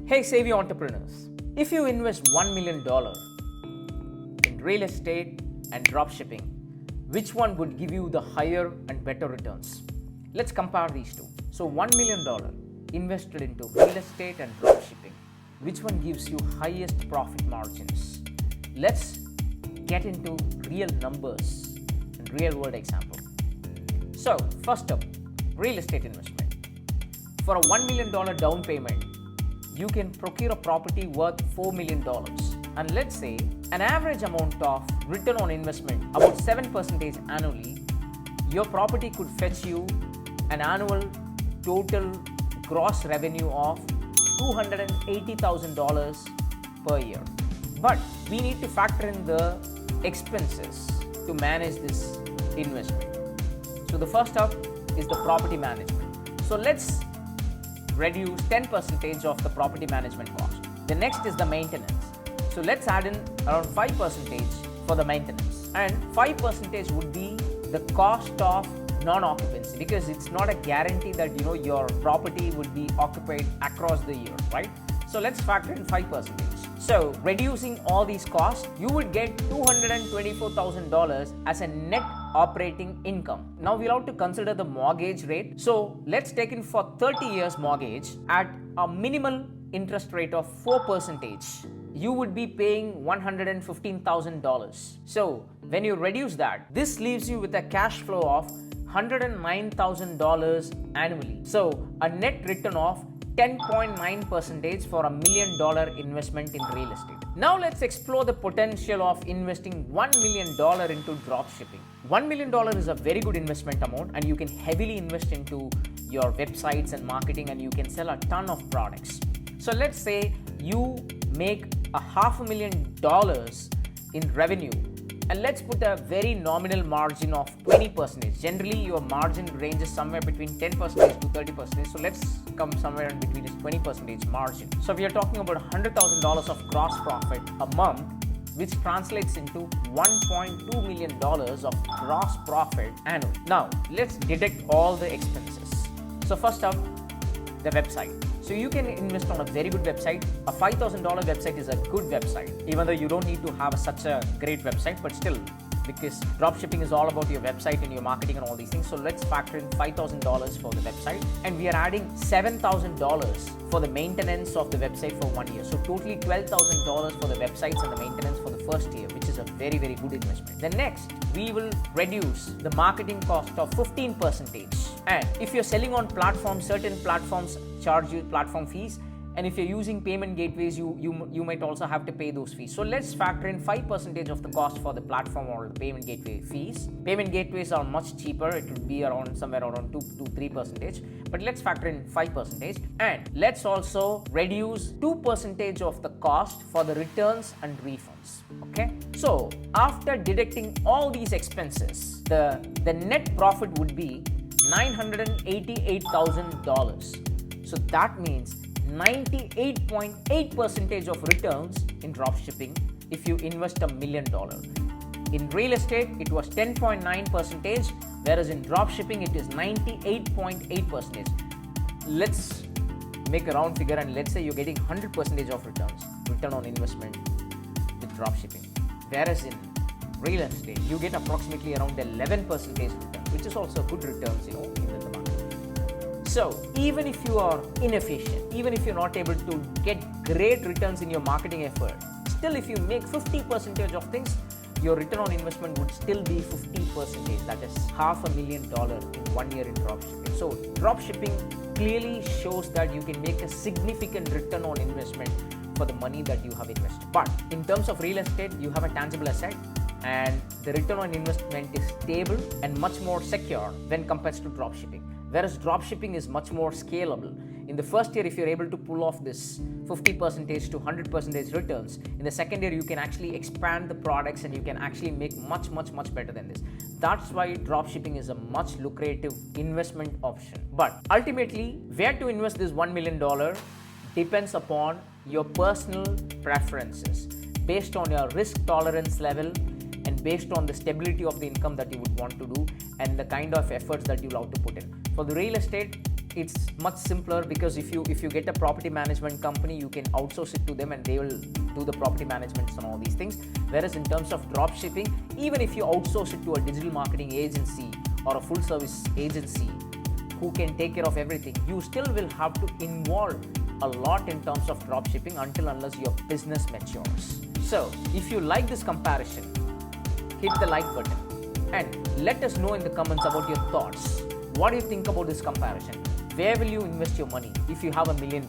Hey savvy entrepreneurs, if you invest $1 million in real estate and dropshipping, which one would give you the higher and better returns? Let's compare these two. So $1 million invested into real estate and dropshipping, which one gives you highest profit margins? Let's get into real numbers and real world example. So first up, real estate investment. For a $1 million down payment, you can procure a property worth $4 million. And let's say an average amount of return on investment, about 7% annually, your property could fetch you an annual total gross revenue of $280,000 per year. But we need to factor in the expenses to manage this investment. So the first up is the property management. So let's reduce 10% of the property management cost. The next is the maintenance. So let's add in around 5% for the maintenance. And 5% would be the cost of non-occupancy, because it's not a guarantee that your property would be occupied across the year, right? So let's factor in 5%. So reducing all these costs, you would get $224,000 as a net operating income. Now we'll have to consider the mortgage rate. So let's take in for 30 years mortgage at a minimal interest rate of 4%. You would be paying $115,000. So when you reduce that, this leaves you with a cash flow of $109,000 annually. So a net return of 10.9% for a $1 million investment in real estate. Now let's explore the potential of investing $1 million into dropshipping. $1 million is a very good investment amount, and you can heavily invest into your websites and marketing, and you can sell a ton of products. So let's say you make $500,000 in revenue, and let's put a very nominal margin of 20%. Generally, your margin ranges somewhere between 10% to 30%. So let's come somewhere in between this 20% margin. So we are talking about $100,000 of gross profit a month, which translates into $1.2 million of gross profit annually. Now, let's deduct all the expenses. So first up, the website. So you can invest on a very good website. A $5,000 website is a good website, even though you don't need to have such a great website, but still, because dropshipping is all about your website and your marketing and all these things. So let's factor in $5,000 for the website, and we are adding $7,000 for the maintenance of the website for 1 year. So totally $12,000 for the websites and the maintenance for the first year, which is a very, very good investment. Then next, we will reduce the marketing cost of 15%. And if you're selling on platforms, certain platforms charge you platform fees, and if you're using payment gateways, you might also have to pay those fees. So let's factor in 5% of the cost for the platform or the payment gateway fees. Payment gateways are much cheaper. It would be around somewhere around 2 to 3%, but let's factor in 5%. And let's also reduce 2% of the cost for the returns and refunds. Okay. So after deducting all these expenses, the net profit would be $988,000. So that means 98.8% of returns in dropshipping if you invest $1 million. In real estate, it was 10.9%, whereas in dropshipping, it is 98.8%. Let's make a round figure, and let's say you're getting 100% of return on investment with dropshipping. Whereas in real estate, you get approximately around 11% return, which is also good returns, in the market. So even if you are inefficient, even if you're not able to get great returns in your marketing effort, still if you make 50% of things, your return on investment would still be 50%. That is $500,000 in 1 year in dropshipping. So dropshipping clearly shows that you can make a significant return on investment for the money that you have invested. But in terms of real estate, you have a tangible asset, and the return on investment is stable and much more secure when compared to dropshipping. Whereas dropshipping is much more scalable. In the first year, if you're able to pull off this 50% to 100% returns, in the second year, you can actually expand the products and you can actually make much better than this. That's why dropshipping is a much lucrative investment option. But ultimately, where to invest this $1 million depends upon your personal preferences, based on your risk tolerance level and based on the stability of the income that you would want to do and the kind of efforts that you'll have to put in. For the real estate, it's much simpler because if you get a property management company, you can outsource it to them and they will do the property management and all these things. Whereas in terms of drop shipping, even if you outsource it to a digital marketing agency or a full service agency who can take care of everything, you still will have to involve a lot in terms of drop shipping unless your business matures. So if you like this comparison, hit the like button and let us know in the comments about your thoughts. What do you think about this comparison? Where will you invest your money if you have $1 million?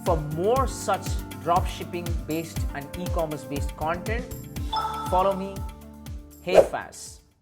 For more such drop shipping based and e-commerce based content, follow me, Hey Faz.